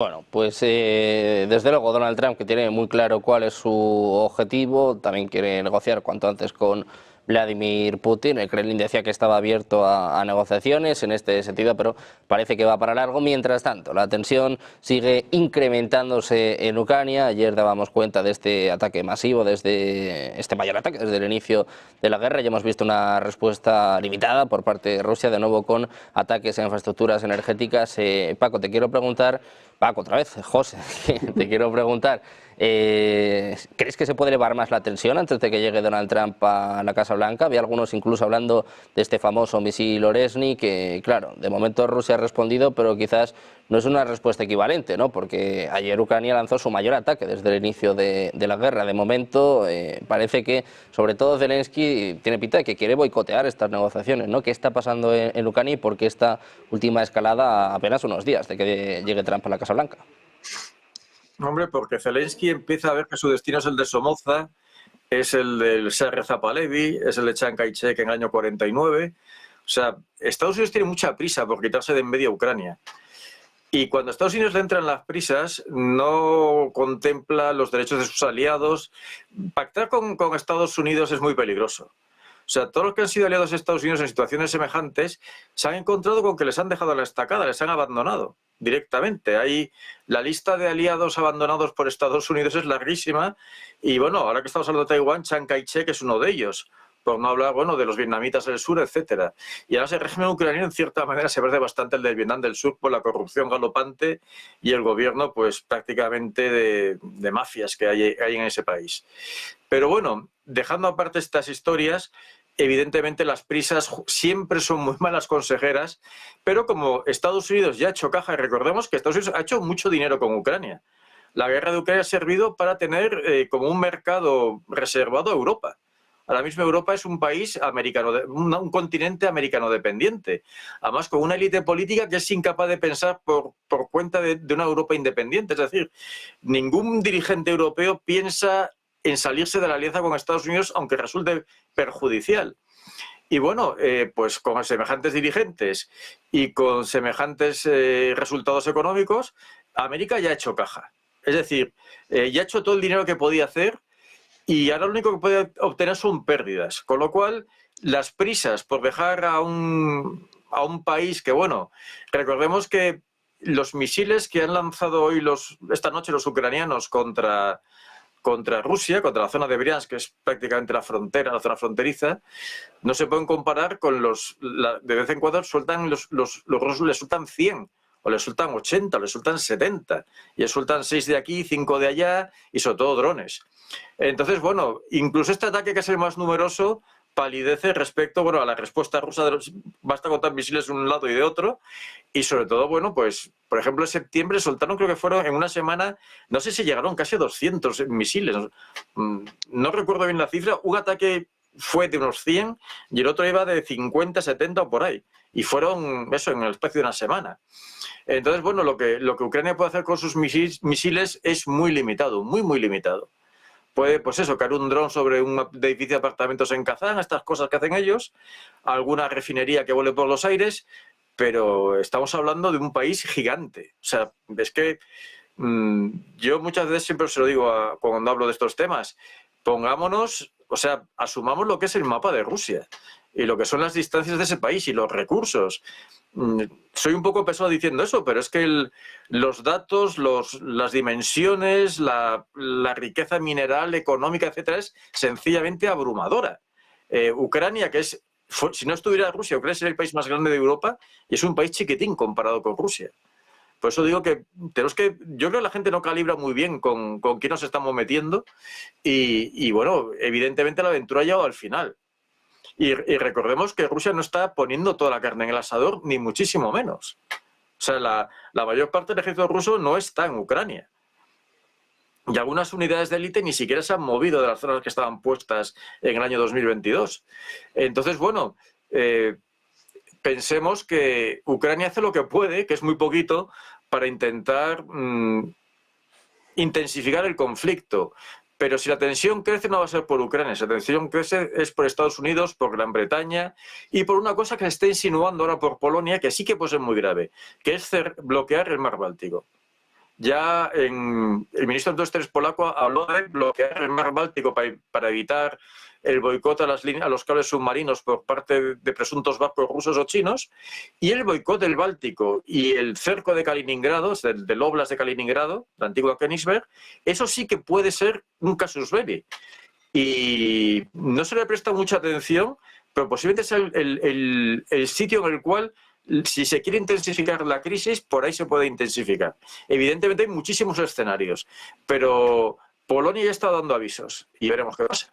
Bueno, pues desde luego Donald Trump, que tiene muy claro cuál es su objetivo, también quiere negociar cuanto antes con Vladimir Putin. El Kremlin decía que estaba abierto a negociaciones en este sentido, pero parece que va para largo. Mientras tanto, la tensión sigue incrementándose en Ucrania. Ayer dábamos cuenta de este ataque masivo, desde este mayor ataque desde el inicio de la guerra. Ya hemos visto una respuesta limitada por parte de Rusia, de nuevo con ataques a infraestructuras energéticas. Paco, te quiero preguntar... Paco, otra vez, José, te quiero preguntar, ¿crees que se puede elevar más la tensión antes de que llegue Donald Trump a la Casa Blanca? Había algunos incluso hablando de este famoso misil Oresny, que claro, de momento Rusia ha respondido, pero quizás no es una respuesta equivalente, ¿no? Porque ayer Ucrania lanzó su mayor ataque desde el inicio de la guerra. De momento parece que, sobre todo Zelensky, tiene pinta de que quiere boicotear estas negociaciones, ¿no? ¿Qué está pasando en Ucrania y por qué esta última escalada a apenas unos días de que llegue Trump a la Casa Blanca? Hombre, porque Zelensky empieza a ver que su destino es el de Somoza, es el del Serge Zapalevi, es el de Chiang Kai-shek en el año 49. O sea, Estados Unidos tiene mucha prisa por quitarse de en medio a Ucrania. Y cuando Estados Unidos le entran las prisas, no contempla los derechos de sus aliados. Pactar con Estados Unidos es muy peligroso. O sea, todos los que han sido aliados de Estados Unidos en situaciones semejantes se han encontrado con que les han dejado a la estacada, les han abandonado directamente. Ahí la lista de aliados abandonados por Estados Unidos es larguísima. Y bueno, ahora que estamos hablando de Taiwán, Chiang Kai-shek es uno de ellos. Por no hablar, bueno, de los vietnamitas del sur, etcétera. Y ahora el régimen ucraniano, en cierta manera, se parece bastante al del Vietnam del Sur por la corrupción galopante y el gobierno, pues, prácticamente de mafias que hay en ese país. Pero bueno, dejando aparte estas historias, evidentemente las prisas siempre son muy malas consejeras, pero como Estados Unidos ya ha hecho caja, y recordemos que Estados Unidos ha hecho mucho dinero con Ucrania. La guerra de Ucrania ha servido para tener como un mercado reservado a Europa. Ahora mismo Europa es un país americano, un continente americano dependiente, además con una élite política que es incapaz de pensar por cuenta de una Europa independiente. Es decir, ningún dirigente europeo piensa en salirse de la alianza con Estados Unidos, aunque resulte perjudicial. Y bueno, pues con semejantes dirigentes y con semejantes resultados económicos, América ya ha hecho caja. Es decir, ya ha hecho todo el dinero que podía hacer y ahora lo único que puede obtener son pérdidas. Con lo cual, las prisas por dejar a un país que, bueno, recordemos que los misiles que han lanzado hoy esta noche los ucranianos contra Rusia, contra la zona de Briansk, que es prácticamente la frontera, la zona fronteriza, no se pueden comparar con de vez en cuando sueltan los rusos les sueltan 100, o les sueltan 80, o les sueltan 70, y les sueltan 6 de aquí, 5 de allá, y sobre todo drones. Entonces, bueno, incluso este ataque, que es el más numeroso, palidece respecto, bueno, a la respuesta rusa. Basta contar misiles de un lado y de otro, y sobre todo, bueno, pues, por ejemplo, en septiembre soltaron, creo que fueron en una semana, no sé si llegaron casi a 200 misiles, no recuerdo bien la cifra. Un ataque fue de unos 100 y el otro iba de 50, 70 o por ahí, y fueron eso en el espacio de una semana. Entonces, bueno, lo que Ucrania puede hacer con sus misiles es muy limitado, muy, muy limitado. Puede, pues eso, caer un dron sobre un edificio de apartamentos en Kazán, estas cosas que hacen ellos, alguna refinería que vuele por los aires, pero estamos hablando de un país gigante. O sea, es que yo muchas veces siempre se lo digo cuando hablo de estos temas, pongámonos, o sea, asumamos lo que es el mapa de Rusia y lo que son las distancias de ese país y los recursos. Soy un poco pesado diciendo eso, pero es que los datos, las dimensiones, la riqueza mineral, económica, etcétera, es sencillamente abrumadora. Ucrania, si no estuviera Rusia, Ucrania sería el país más grande de Europa y es un país chiquitín comparado con Rusia. Por eso digo que yo creo que la gente no calibra muy bien con quién nos estamos metiendo y bueno, evidentemente la aventura ha llegado al final. Y recordemos que Rusia no está poniendo toda la carne en el asador, ni muchísimo menos. O sea, la mayor parte del ejército ruso no está en Ucrania. Y algunas unidades de élite ni siquiera se han movido de las zonas que estaban puestas en el año 2022. Entonces, bueno, pensemos que Ucrania hace lo que puede, que es muy poquito, para intentar intensificar el conflicto. Pero si la tensión crece, no va a ser por Ucrania, si la tensión crece es por Estados Unidos, por Gran Bretaña y por una cosa que se está insinuando ahora por Polonia, que sí que puede ser muy grave, que es bloquear el mar Báltico. ya el ministro de Exteriores polaco habló de bloquear el mar Báltico para evitar el boicot a los cables submarinos por parte de presuntos barcos rusos o chinos, y el boicot del Báltico y el cerco de Kaliningrado, del Oblast de Kaliningrado, la antigua Königsberg, eso sí que puede ser un casus belli. Y no se le presta mucha atención, pero posiblemente sea el sitio en el cual, si se quiere intensificar la crisis, por ahí se puede intensificar. Evidentemente hay muchísimos escenarios, pero Polonia ya está dando avisos y veremos qué pasa.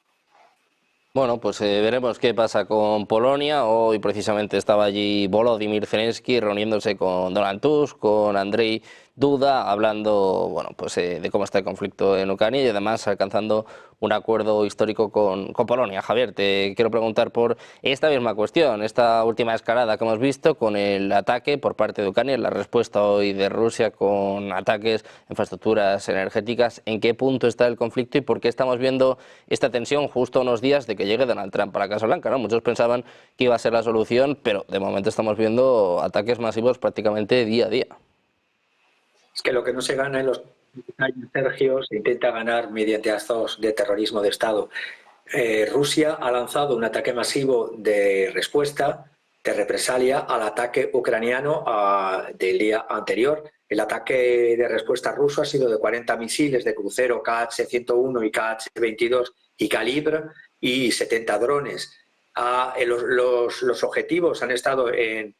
Bueno, pues veremos qué pasa con Polonia. Hoy precisamente estaba allí Volodymyr Zelensky reuniéndose con Donald Tusk, con Andrzej Duda, hablando pues, de cómo está el conflicto en Ucrania y además alcanzando un acuerdo histórico con Polonia. Javier, te quiero preguntar por esta misma cuestión, esta última escalada que hemos visto con el ataque por parte de Ucrania, la respuesta hoy de Rusia con ataques a infraestructuras energéticas. ¿En qué punto está el conflicto y por qué estamos viendo esta tensión justo a unos días de que llegue Donald Trump a la Casa Blanca, ¿no? Muchos pensaban que iba a ser la solución, pero de momento estamos viendo ataques masivos prácticamente día a día. Es que lo que no se gana en los años, Sergio, se intenta ganar mediante actos de terrorismo de Estado. Rusia ha lanzado un ataque masivo de respuesta, de represalia al ataque ucraniano del día anterior. El ataque de respuesta ruso ha sido de 40 misiles de crucero KH-101 y KH-22 y Calibre y 70 drones. Los objetivos han estado en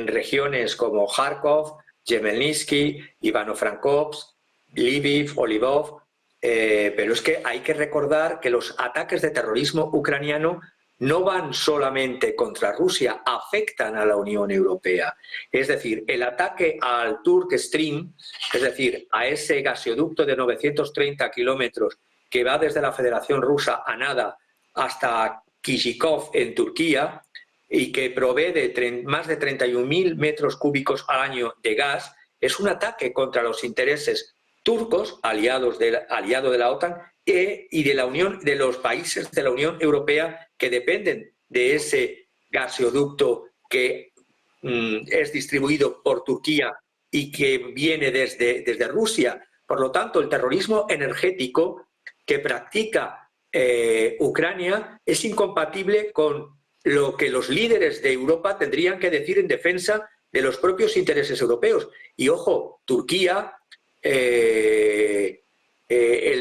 regiones como Kharkov, Yemelnitsky, Ivano-Frankovsk, Lviv, Olivov, pero es que hay que recordar que los ataques de terrorismo ucraniano no van solamente contra Rusia, afectan a la Unión Europea. Es decir, el ataque al Turk Stream, es decir, a ese gasoducto de 930 kilómetros que va desde la Federación Rusa a Nada hasta Kizikov en Turquía, y que provee de más de 31.000 metros cúbicos al año de gas, es un ataque contra los intereses turcos, aliado de la OTAN, y de los países de la Unión Europea que dependen de ese gasoducto que es distribuido por Turquía y que viene desde Rusia. Por lo tanto, el terrorismo energético que practica Ucrania es incompatible con lo que los líderes de Europa tendrían que decir en defensa de los propios intereses europeos. Y ojo, Turquía, el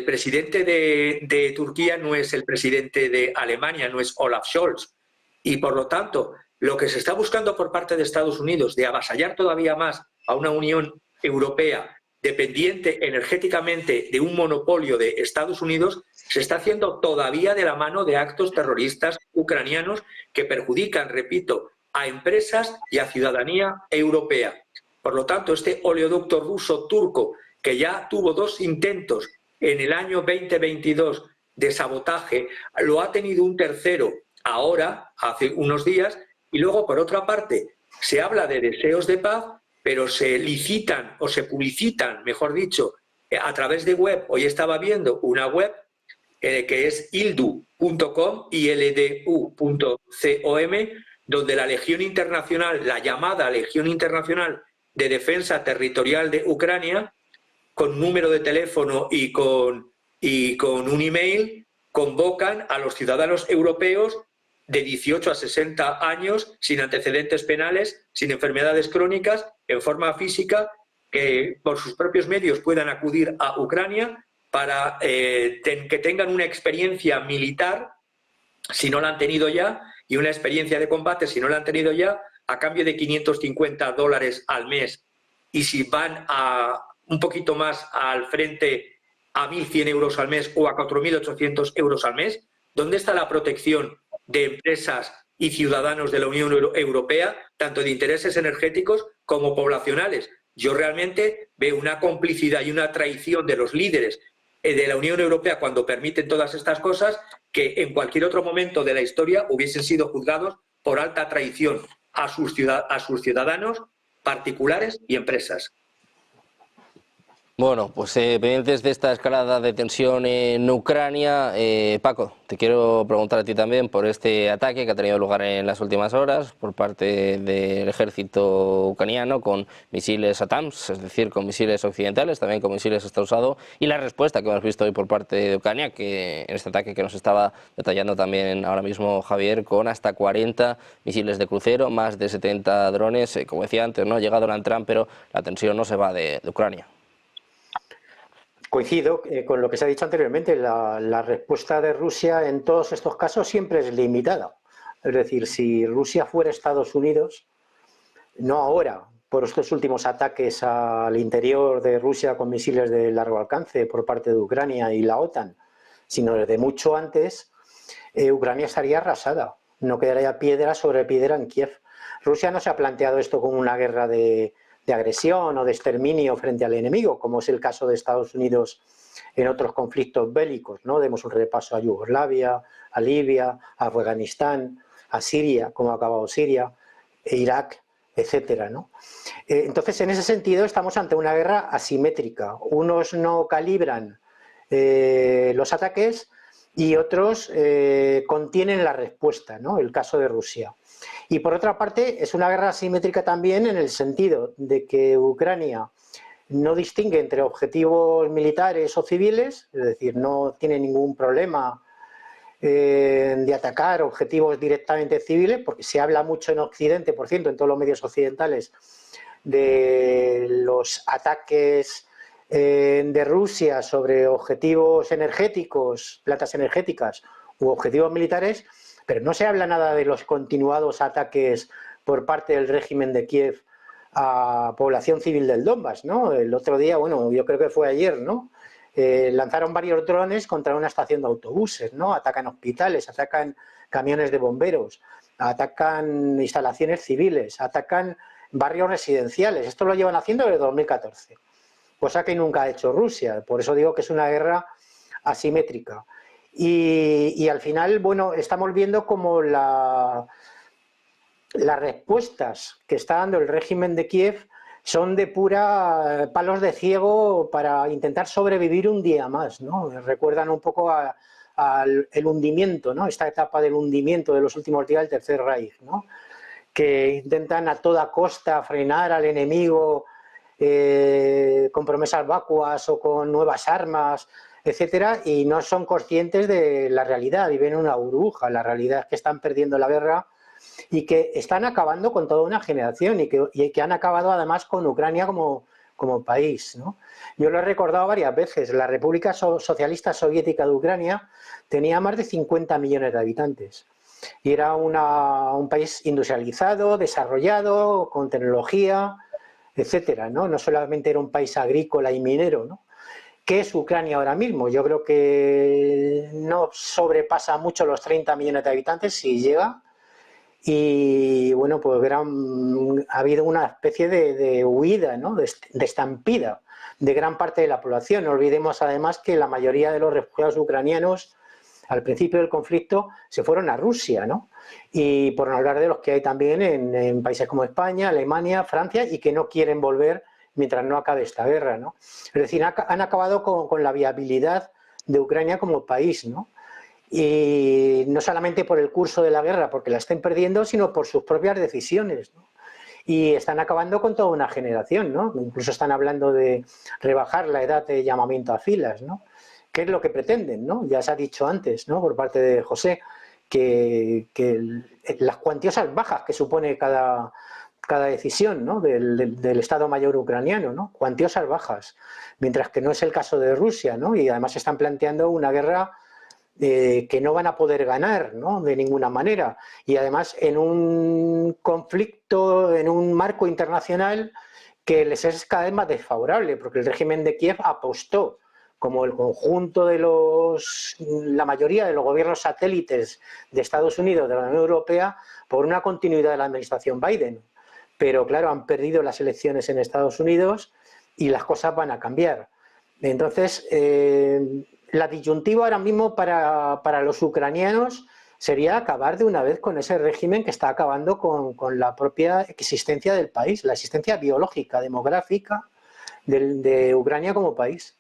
presidente de Turquía no es el presidente de Alemania, no es Olaf Scholz. Y por lo tanto, lo que se está buscando por parte de Estados Unidos de avasallar todavía más a una Unión Europea dependiente energéticamente de un monopolio de Estados Unidos, se está haciendo todavía de la mano de actos terroristas ucranianos que perjudican, repito, a empresas y a ciudadanía europea. Por lo tanto, este oleoducto ruso-turco, que ya tuvo 2 intentos en el año 2022 de sabotaje, lo ha tenido un tercero ahora, hace unos días, y luego, por otra parte, se habla de deseos de paz, pero se licitan o se publicitan, mejor dicho, a través de web. Hoy estaba viendo una web que es ildu.com, ildu.com, donde la Legión Internacional, la llamada Legión Internacional de Defensa Territorial de Ucrania, con número de teléfono y con un email, convocan a los ciudadanos europeos de 18 a 60 años, sin antecedentes penales, sin enfermedades crónicas, en forma física, que por sus propios medios puedan acudir a Ucrania para que tengan una experiencia militar, si no la han tenido ya, y una experiencia de combate, si no la han tenido ya, a cambio de $550 al mes. Y si van un poquito más al frente, a 1.100 euros al mes o a 4.800 euros al mes. ¿Dónde está la protección de empresas y ciudadanos de la Unión Europea, tanto de intereses energéticos como poblacionales? Yo realmente veo una complicidad y una traición de los líderes de la Unión Europea cuando permiten todas estas cosas, que en cualquier otro momento de la historia hubiesen sido juzgados por alta traición a sus ciudadanos particulares y empresas. Bueno, pues pendientes de esta escalada de tensión en Ucrania, Paco, te quiero preguntar a ti también por este ataque que ha tenido lugar en las últimas horas por parte del ejército ucraniano con misiles ATACMS, es decir, con misiles occidentales, también con misiles Estado-Usado, y la respuesta que hemos visto hoy por parte de Ucrania, que en este ataque que nos estaba detallando también ahora mismo Javier, con hasta 40 misiles de crucero, más de 70 drones, como decía antes, no ha llegado Donald Trump, pero la tensión no se va de Ucrania. Coincido con lo que se ha dicho anteriormente, la respuesta de Rusia en todos estos casos siempre es limitada. Es decir, si Rusia fuera Estados Unidos, no ahora, por estos últimos ataques al interior de Rusia con misiles de largo alcance por parte de Ucrania y la OTAN, sino desde mucho antes, Ucrania estaría arrasada, no quedaría piedra sobre piedra en Kiev. Rusia no se ha planteado esto como una guerra de agresión o de exterminio frente al enemigo, como es el caso de Estados Unidos en otros conflictos bélicos, ¿no? Demos un repaso a Yugoslavia, a Libia, a Afganistán, a Siria, como ha acabado Siria, Irak, etcétera, ¿no? Entonces, en ese sentido, estamos ante una guerra asimétrica. Unos no calibran los ataques y otros contienen la respuesta, ¿no? El caso de Rusia. Y por otra parte, es una guerra asimétrica también en el sentido de que Ucrania no distingue entre objetivos militares o civiles, es decir, no tiene ningún problema de atacar objetivos directamente civiles, porque se habla mucho en Occidente, por cierto, en todos los medios occidentales, de los ataques de Rusia sobre objetivos energéticos, plantas energéticas u objetivos militares, pero no se habla nada de los continuados ataques por parte del régimen de Kiev a población civil del Donbass, ¿no? El otro día, bueno, yo creo que fue ayer, ¿no? Lanzaron varios drones contra una estación de autobuses, ¿no? Atacan hospitales, atacan camiones de bomberos, atacan instalaciones civiles, atacan barrios residenciales. Esto lo llevan haciendo desde 2014, cosa que nunca ha hecho Rusia. Por eso digo que es una guerra asimétrica. Y al final, bueno, estamos viendo como las respuestas que está dando el régimen de Kiev son de pura palos de ciego para intentar sobrevivir un día más, ¿no? Recuerdan un poco al hundimiento, ¿no? Esta etapa del hundimiento de los últimos días del Tercer Reich, ¿no? Que intentan a toda costa frenar al enemigo con promesas vacuas o con nuevas armas, etcétera, y no son conscientes de la realidad, viven en una burbuja. La realidad es que están perdiendo la guerra y que están acabando con toda una generación y que han acabado además con Ucrania como país, ¿no? Yo lo he recordado varias veces, la República Socialista Soviética de Ucrania tenía más de 50 millones de habitantes y era un país industrializado, desarrollado, con tecnología, etcétera, ¿no? No solamente era un país agrícola y minero, ¿no? ¿Qué es Ucrania ahora mismo? Yo creo que no sobrepasa mucho los 30 millones de habitantes, si llega. Y bueno, pues ha habido una especie de huida, ¿no? de estampida de gran parte de la población. No olvidemos además que la mayoría de los refugiados ucranianos al principio del conflicto se fueron a Rusia, ¿no? Y por no hablar de los que hay también en países como España, Alemania, Francia, y que no quieren volver mientras no acabe esta guerra, ¿no? Es decir, han acabado con la viabilidad de Ucrania como país, ¿no? Y no solamente por el curso de la guerra, porque la estén perdiendo, sino por sus propias decisiones, ¿no? Y están acabando con toda una generación, ¿no? Incluso están hablando de rebajar la edad de llamamiento a filas, ¿no? ¿Qué es lo que pretenden, ¿no? Ya se ha dicho antes, ¿no? Por parte de José, que las cuantiosas bajas que supone cada decisión, ¿no? del Estado Mayor ucraniano, ¿no? Cuantiosas bajas, mientras que no es el caso de Rusia, ¿no? Y además están planteando una guerra que no van a poder ganar, ¿no? De ninguna manera, y además en un conflicto, en un marco internacional que les es cada vez más desfavorable, porque el régimen de Kiev apostó, como el conjunto de la mayoría de los gobiernos satélites de Estados Unidos, de la Unión Europea, por una continuidad de la administración Biden. Pero claro, han perdido las elecciones en Estados Unidos y las cosas van a cambiar. Entonces, la disyuntiva ahora mismo para los ucranianos sería acabar de una vez con ese régimen que está acabando con la propia existencia del país, la existencia biológica, demográfica de Ucrania como país.